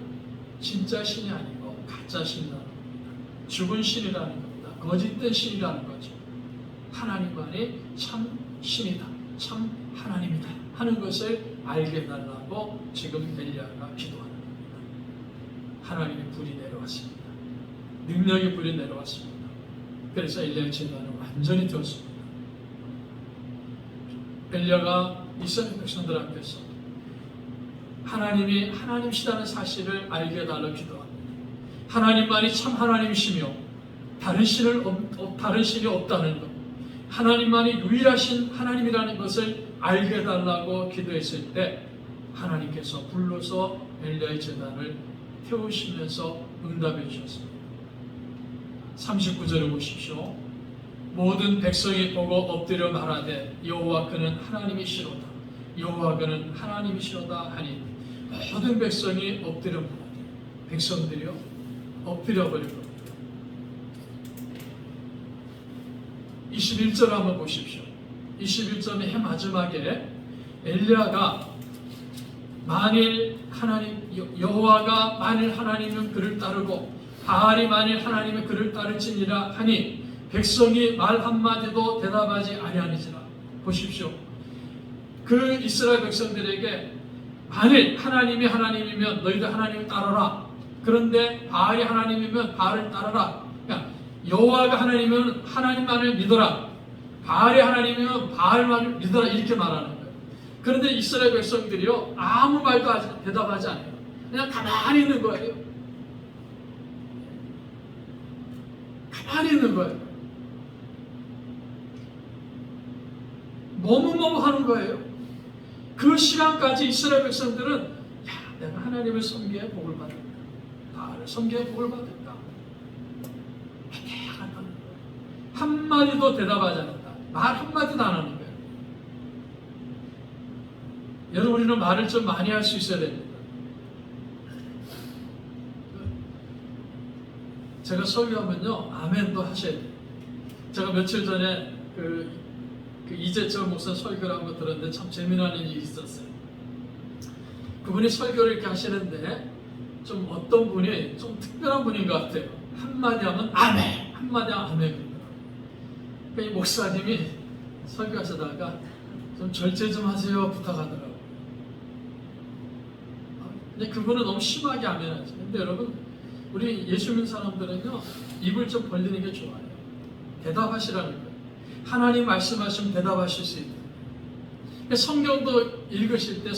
진짜 신이 아니고 가짜 신이라는 겁니다. 죽은 신이라는 겁니다. 거짓된 신이라는 거죠. 하나님만이 참 신이다, 참 하나님이다 하는 것을 알게 해달라고 지금 엘리야가 기도하는 겁니다. 하나님의 불이 내려왔습니다. 능력의 불이 내려왔습니다. 그래서 엘리야의 제단은 완전히 되었습니다. 엘리야가 이스라엘 백성들 앞에서 하나님이 하나님이시다는 사실을 알게 해달라고 기도합니다. 하나님만이 참 하나님이시며 다른 신이 없다는 것, 하나님만이 유일하신 하나님이라는 것을 알게 해달라고 기도했을 때 하나님께서 불러서 엘리야의 제단을 태우시면서 응답해 주셨습니다. 39절을 보십시오. 모든 백성이 보고 엎드려 말하되 여호와 그는 하나님이시로다. 여호와 그는 하나님이시로다 하니 모든 백성이 엎드려 말하되, 백성들이요 엎드려 버린 겁니다. 21절 한번 보십시오. 21절의 맨 마지막에 엘리야가 만일 여호와가 만일 하나님은 그를 따르고 바알이 만일 하나님은 그를 따를지니라 하니, 백성이 말 한마디도 대답하지 아니하니지라. 보십시오. 그 이스라엘 백성들에게 만일 하나님이 하나님이면 너희도 하나님을 따르라. 그런데 바알이 하나님이면 바알을 따르라. 그러니까 여호와가 하나님이면 하나님만을 믿어라. 바알이 하나님이면 바알만을 믿어라. 이렇게 말하는 거예요. 그런데 이스라엘 백성들이요 아무 말도 대답하지 않아요. 그냥 가만히 있는 거예요. 가만히 있는 거예요. 머뭇머뭇하는 거예요. 그 시간까지 이스라엘 백성들은 야, 내가 하나님을 섬겨야 복을 받을까? 바알을 섬겨야 복을 받을까? 한마디도 대답하지 않았다. 말 한마디도 안 하는 거예요. 여러분, 우리는 말을 좀 많이 할 수 있어야 됩니다. 제가 설교하면요 아멘도 하셔야 돼요. 제가 며칠 전에 그 이재철 목사 설교를 한번 들었는데 참 재미나는 일이 있었어요. 그분이 설교를 이렇게 하시는데 좀 어떤 분이 좀 특별한 분인 것 같아요. 한마디 하면 아멘, 한마디 하면 아멘입니다. 이 목사님이 설교하시다가 좀 절제 좀 하세요 부탁하더라고요. 근데 그분은 너무 심하게 아멘하죠. 근데 여러분, 우리 예수 믿는 사람들은요 입을 좀 벌리는 게 좋아요. 대답하시라는 거예요. 하나님 말씀하시면 대답하실 수 있는. 성경도 읽으실 때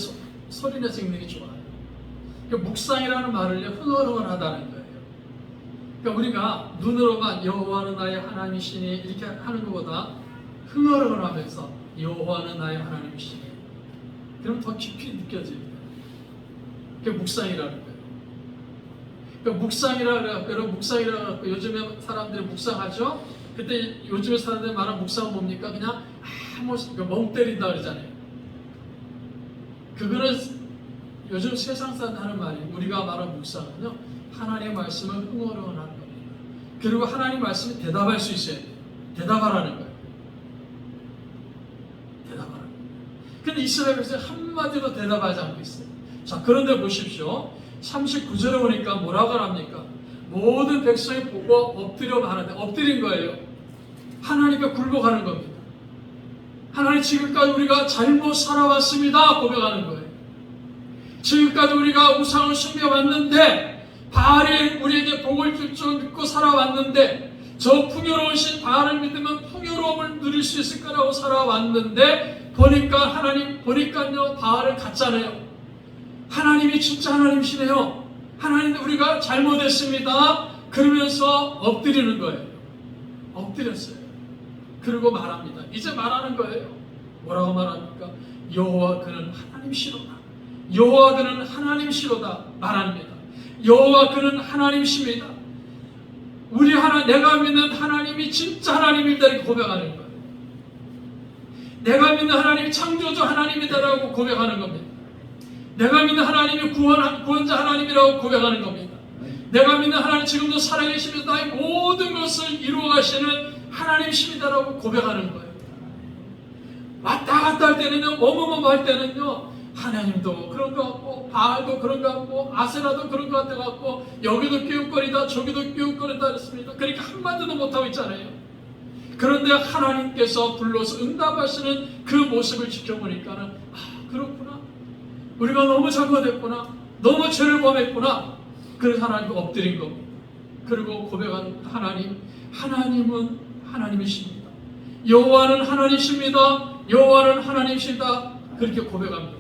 소리내서 읽는 게 좋아요. 묵상이라는 말을 흥얼흥얼하다는 거예요. 그러니까 우리가 눈으로만 여호와는 나의 하나님이시니 이렇게 하는 것보다 흥얼흥얼하면서 여호와는 나의 하나님이시니 그럼 더 깊이 느껴집니다. 그게 묵상이라는 거예요. 그러니까 묵상이라고 요즘에 사람들이 묵상하죠. 그때 요즘에 사람들이 말하는 묵상은 뭡니까? 그냥 멍 때린다 그러잖아요. 그거는 요즘 세상 사람들 하는 말이에요. 우리가 말하는 묵상은요 하나님의 말씀을 흥얼흥얼하는 겁니다. 그리고 하나님 말씀에 대답할 수 있어야 돼요. 대답하라는 거예요. 대답하라는 거예요. 근데 이스라엘 백성이 한마디도 대답하지 않고 있어요. 자, 그런데 보십시오. 39절에 보니까 뭐라고 합니까? 모든 백성이 보고 엎드려 하는데 엎드린 거예요. 하나님께 굴복하는 겁니다. 하나님, 지금까지 우리가 잘못 살아왔습니다 고백하는 거예요. 지금까지 우리가 우상을 숨겨왔는데 바알이 우리에게 복을 줄 줄 믿고 살아왔는데 저 풍요로우신 바알을 믿으면 풍요로움을 누릴 수 있을 거라고 살아왔는데 보니까요 바알을 갔잖아요. 하나님이 진짜 하나님이시네요. 하나님, 우리가 잘못했습니다. 그러면서 엎드리는 거예요. 엎드렸어요. 그리고 말합니다. 이제 말하는 거예요. 뭐라고 말합니까? 여호와 그는 하나님이시로다. 여호와 그는 하나님이시로다 말합니다. 여호와 그는 하나님이십니다. 내가 믿는 하나님이 진짜 하나님이다 이렇게 고백하는 거예요. 내가 믿는 하나님이 창조주 하나님이다라고 고백하는 겁니다. 내가 믿는 하나님이 구원자 하나님이라고 고백하는 겁니다. 내가 믿는 하나님 지금도 살아계시면서 나의 모든 것을 이루어 가시는 하나님이십니다라고 고백하는 거예요. 왔다 갔다 할 때는요, 어머머머 할 때는요, 하나님도 그런 것 같고 바알도 그런 것 같고 아세라도 그런 것 같고 여기도 끼웃거리다 저기도 끼웃거리다 그랬습니다. 그러니까 한마디도 못하고 있잖아요. 그런데 하나님께서 불러서 응답하시는 그 모습을 지켜보니까는 그렇구나. 우리가 너무 잘못했구나. 너무 죄를 범했구나. 그래서 하나님께 엎드린 겁니다. 그리고 고백한 하나님은 하나님이십니다. 여호와는 하나님이십니다. 여호와는 하나님이시다. 그렇게 고백합니다.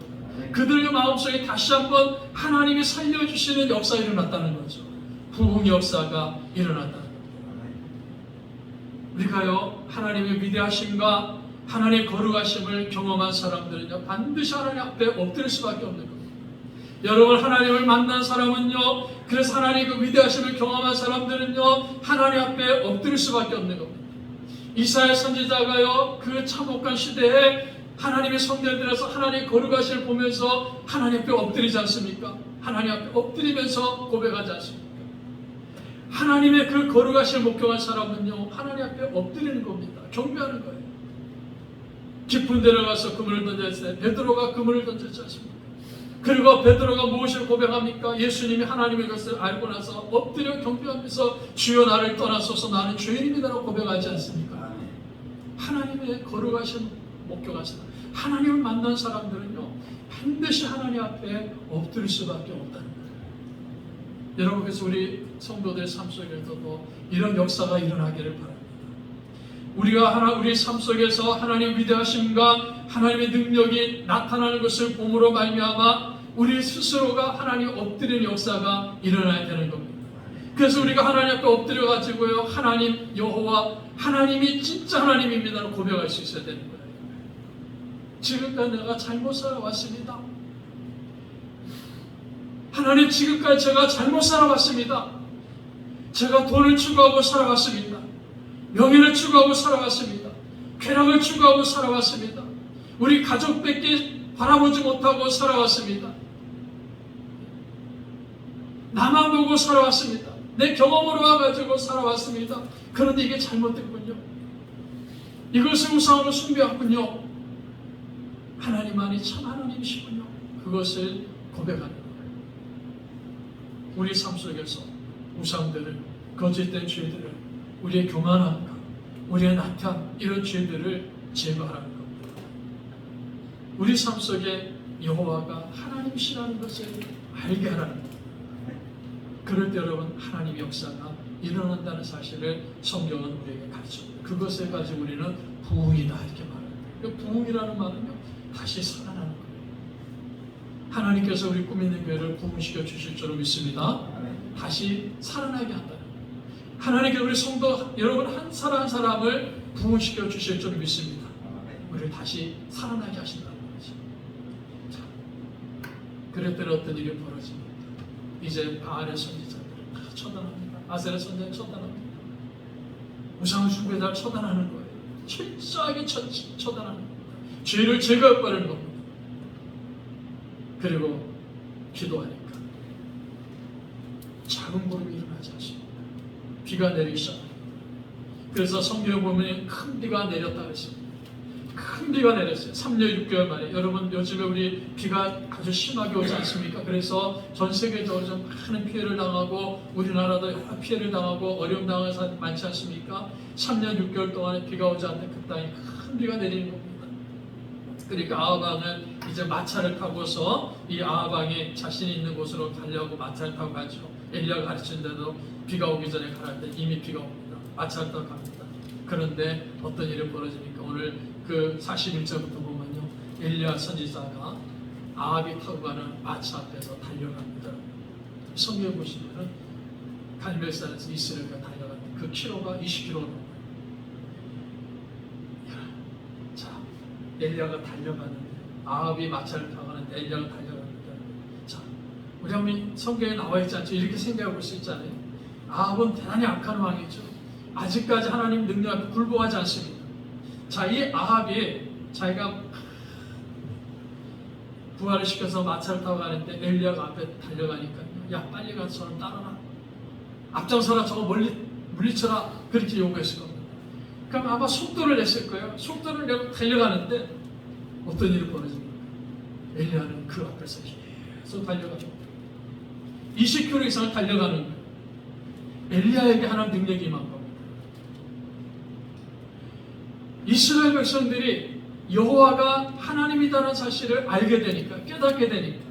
그들의 마음속에 다시 한번 하나님이 살려주시는 역사가 일어났다는 거죠. 부흥 역사가 일어났다는 겁니다. 우리가요 하나님의 위대하심과 하나님의 거룩하심을 경험한 사람들은요 반드시 하나님 앞에 엎드릴 수밖에 없는 겁니다. 여러분, 하나님을 만난 사람은요, 그래서 하나님의 그 위대하심을 경험한 사람들은요 하나님 앞에 엎드릴 수밖에 없는 겁니다. 이사야 선지자가요 그 참혹한 시대에 하나님의 성전들에서 하나님의 거룩하심을 보면서 하나님 앞에 엎드리지 않습니까? 하나님 앞에 엎드리면서 고백하지 않습니까? 하나님의 그 거룩하심을 목격한 사람은요 하나님 앞에 엎드리는 겁니다. 경배하는 거예요. 깊은 데로 가서 그물을 던졌을 때 베드로가 그물을 던졌지 않습니까? 그리고 베드로가 무엇을 고백합니까? 예수님이 하나님의 것을 알고 나서 엎드려 경배하면서 주여 나를 떠나소서 나는 죄인입니다라고 고백하지 않습니까? 하나님의 거룩하심 목격하시다. 하나님을 만난 사람들은요, 반드시 하나님 앞에 엎드릴 수밖에 없다는 거예요. 여러분, 그래서 우리 성도들 삶 속에서도 이런 역사가 일어나기를 바랍니다. 우리가 우리 삶 속에서 하나님의 위대하심과 하나님의 능력이 나타나는 것을 봄으로 말미암아 우리 스스로가 하나님 엎드리는 역사가 일어나야 되는 겁니다. 그래서 우리가 하나님 앞에 엎드려 가지고요, 하나님 여호와 하나님이 진짜 하나님입니다라고 고백할 수 있어야 되는 거예요. 지금까지 내가 잘못 살아왔습니다. 하나님, 지금까지 제가 잘못 살아왔습니다. 제가 돈을 추구하고 살아왔습니다. 명예를 추구하고 살아왔습니다. 쾌락을 추구하고 살아왔습니다. 우리 가족밖에 바라보지 못하고 살아왔습니다. 나만 보고 살아왔습니다. 내 경험으로 와가지고 살아왔습니다. 그런데 이게 잘못됐군요. 이것을 우상으로 숭배했군요. 하나님만이 참 하나님이시군요. 그것을 고백하는 거예요. 우리 삶 속에서 우상들을, 거짓된 죄들을, 우리의 교만함과 우리의 낙함, 이런 죄들을 제거하는 겁니다. 우리 삶 속에 여호와가 하나님이시라는 것을 알게 하라는 겁니다. 그럴 때 여러분, 하나님의 역사가 일어난다는 사실을 성경은 우리에게 가르쳐줍니다. 그것을 가지고 우리는 부흥이다 이렇게 말합니다. 그 부흥이라는 말은요, 다시 살아나는 거예요. 하나님께서 우리 꿈 있는 교회를 부흥시켜 주실 줄 믿습니다. 다시 살아나게 한다는 거예요. 하나님께서 우리 성도 여러분 한 사람 한 사람을 부흥시켜 주실 줄 믿습니다. 우리를 다시 살아나게 하신다는 거죠. 자, 그랬더니 어떤 일이 벌어집니다. 이제 바알의 선지자들을 다 처단합니다. 아세라 선지자를 처단합니다. 우상 숭배자를 처단하는 거예요. 철저하게 처단하는 겁니다. 죄를 제거해버리는 겁니다. 그리고 기도하니까 작은 구름이 일어나지 않습니다. 비가 내리기 시작합니다. 그래서 성경에 보면 큰 비가 내렸다 그랬습니다. 큰 비가 내렸어요. 3년 6개월 만에. 여러분, 요즘에 우리 비가 아주 심하게 오지 않습니까? 그래서 전 세계적으로 좀 많은 피해를 당하고 우리나라도 여러 피해를 당하고 어려움 당하는 사람 많지 않습니까? 3년 6개월 동안에 비가 오지 않는 그 땅에 큰 비가 내리는 겁니다. 그러니까 아하방은 이제 마차를 타고서 이 아하방에 자신이 있는 곳으로 가려고 마차를 타고 가죠. 엘리야가 가르친 데도 비가 오기 전에 가라는데 이미 비가 옵니다. 마차를 타고 갑니다. 그런데 어떤 일이 벌어지니까 오늘 그 41절부터 보면요, 엘리야 선지자가 아합이 타고 가는 마차 앞에서 달려갑니다. 성경에 보시면은 갈멜산에서 이스라엘가 달려가는 그 키로가 20km 넘어요. 자, 엘리야가 달려가는데, 아합이 마차를 타고 가는데 엘리야가 달려갑니다. 자, 우리 한번 성경에 나와 있지 않죠? 이렇게 생각해 볼 수 있잖아요. 아합은 대단히 악한 왕이죠. 아직까지 하나님 능력 앞에 굴복하지 않습니다. 자, 이 아합이 자기가 부활을 시켜서 마차를 타고 가는데 엘리야가 앞에 달려가니까, 야, 빨리 가서 저를 따라라, 앞장서라, 저거 멀리 물리쳐라, 그렇게 요구했을 겁니다. 그럼 아마 속도를 냈을 거예요. 속도를 내고 달려가는데 어떤 일이 벌어집니까? 엘리야는 그 앞에서 계속 달려갑니다. 20km 이상을 달려가는 거예요. 엘리야에게 하나님 능력이 임한 겁니다. 이스라엘 백성들이 여호와가 하나님이다라는 사실을 알게 되니까, 깨닫게 되니까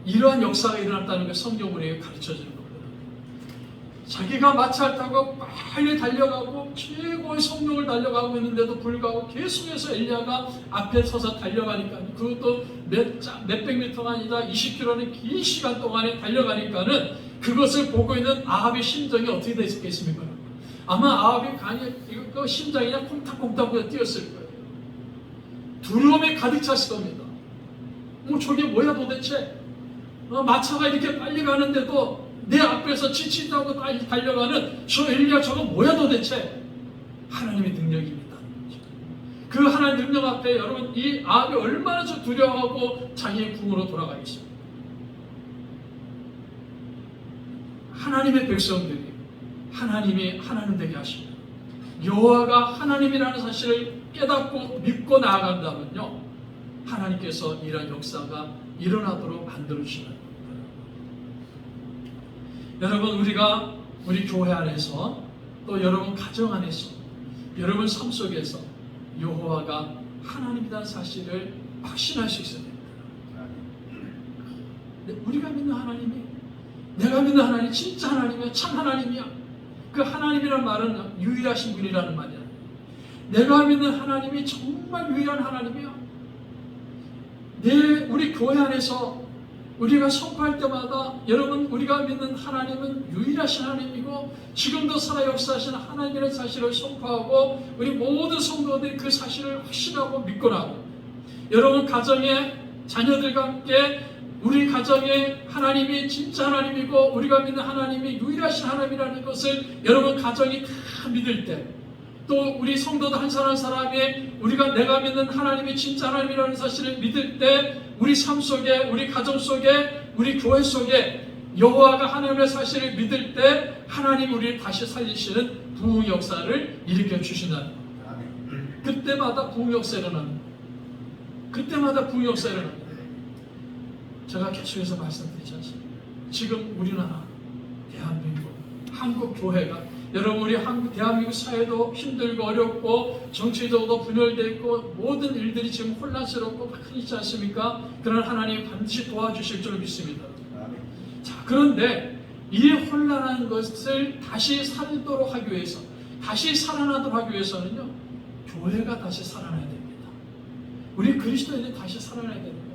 이러한 역사가 일어났다는 걸 성경 우리에게 가르쳐주는 겁니다. 자기가 마차를 타고 빨리 달려가고 최고의 성령을 달려가고 있는데도 불구하고 계속해서 엘리야가 앞에 서서 달려가니까, 그것도 몇백 미터가 아니라 20km는 긴 시간 동안에 달려가니까는 그것을 보고 있는 아합의 심정이 어떻게 됐겠습니까? 아마 아합이 그 심장이 그냥 콩닥콩닥 뛰었을 거예요. 두려움에 가득 찼을 겁니다. 저게 뭐야 도대체? 마차가 이렇게 빨리 가는데도 내 앞에서 지친다고 달려가는 저 엘리야, 저거 뭐야 도대체? 하나님의 능력입니다. 그 하나님의 능력 앞에 여러분, 이 아합이 얼마나 저 두려워하고 자기의 궁으로 돌아가겠습니까? 하나님의 백성들이 하나님이 하나님 되게 하십니다. 여호와가 하나님이라는 사실을 깨닫고 믿고 나아간다면요, 하나님께서 이런 역사가 일어나도록 만들어주시는 겁니다. 여러분, 우리 교회 안에서 또 여러분 가정 안에서 여러분 삶 속에서 여호와가 하나님이라는 사실을 확신할 수 있어야 됩니다. 우리가 믿는 하나님이, 내가 믿는 하나님이 진짜 하나님이야, 참 하나님이야. 그 하나님이라는 말은 유일하신 분이라는 말이야. 내가 믿는 하나님이 정말 유일한 하나님이야. 우리 교회 안에서 우리가 선포할 때마다 여러분, 우리가 믿는 하나님은 유일하신 하나님이고 지금도 살아 역사하시는 하나님이라는 사실을 선포하고 우리 모든 성도들이 그 사실을 확신하고 믿고 나고, 여러분 가정의 자녀들과 함께 우리 가정에 하나님이 진짜 하나님이고 우리가 믿는 하나님이 유일하신 하나님이라는 것을 여러분 가정이 다 믿을 때, 또 우리 성도들 한 사람 한 사람이 내가 믿는 하나님이 진짜 하나님이라는 사실을 믿을 때 우리 삶 속에, 우리 가정 속에, 우리 교회 속에 여호와가 하나님의 사실을 믿을 때 하나님이 우리를 다시 살리시는 부흥 역사를 일으켜 주신다는 겁니다. 그때마다 부흥 역사가 일어납니다. 그때마다 부흥 역사가 일어납니다. 제가 계속해서 말씀드리지 않습니까? 지금 우리나라, 대한민국, 한국 교회가, 여러분 우리 대한민국 사회도 힘들고 어렵고 정치적으로 분열되어 있고 모든 일들이 지금 혼란스럽고 막 있지 않습니까? 그러나 하나님이 반드시 도와주실 줄 믿습니다. 자, 그런데 이 혼란한 것을 다시 살도록 하기 위해서, 다시 살아나도록 하기 위해서는요, 교회가 다시 살아나야 됩니다. 우리 그리스도인들이 다시 살아나야 됩니다.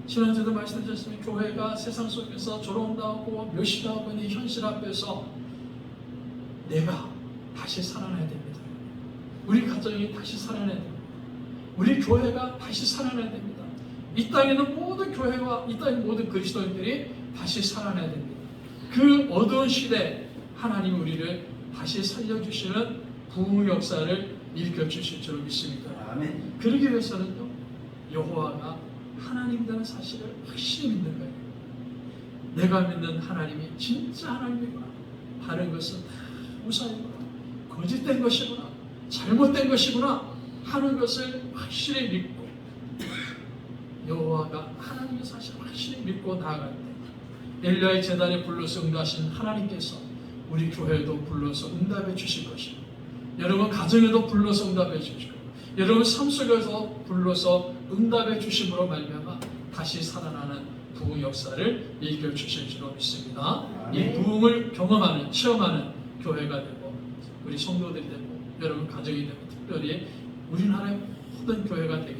지난주에도 말씀드렸습니다. 교회가 세상 속에서 조롱당하고 멸시당하고 있는 현실 앞에서 내가 다시 살아나야 됩니다. 우리 가정이 다시 살아나야 됩니다. 우리 교회가 다시 살아나야 됩니다. 이 땅에 있는 모든 교회와 이 땅에 있는 모든 그리스도인들이 다시 살아나야 됩니다. 그 어두운 시대에 하나님이 우리를 다시 살려주시는 부흥 역사를 일으켜 주실 줄 믿습니다. 아멘. 그러기 위해서는요, 여호와가 하나님이라는 사실을 확실히 믿는 거예요. 내가 믿는 하나님이 진짜 하나님이구나. 다른 것은 다 우상이구나, 거짓된 것이구나, 잘못된 것이구나 하는 것을 확실히 믿고, 여호와가 하나님의 사실을 확실히 믿고 나아갈 때 엘리야의 제단에 불러서 응답하신 하나님께서 우리 교회에도 불러서 응답해 주실 것이고, 여러분 가정에도 불러서 응답해 주시고, 여러분 삶 속에서 불러서 응답해 주심으로 말미암아 다시 살아나는 부흥 역사를 일으켜 주실 줄 믿습니다. 이 부흥을 경험하는, 체험하는 교회가 되고 우리 성도들이 되고 여러분 가정이 되고 특별히 우리나라의 모든 교회가 되길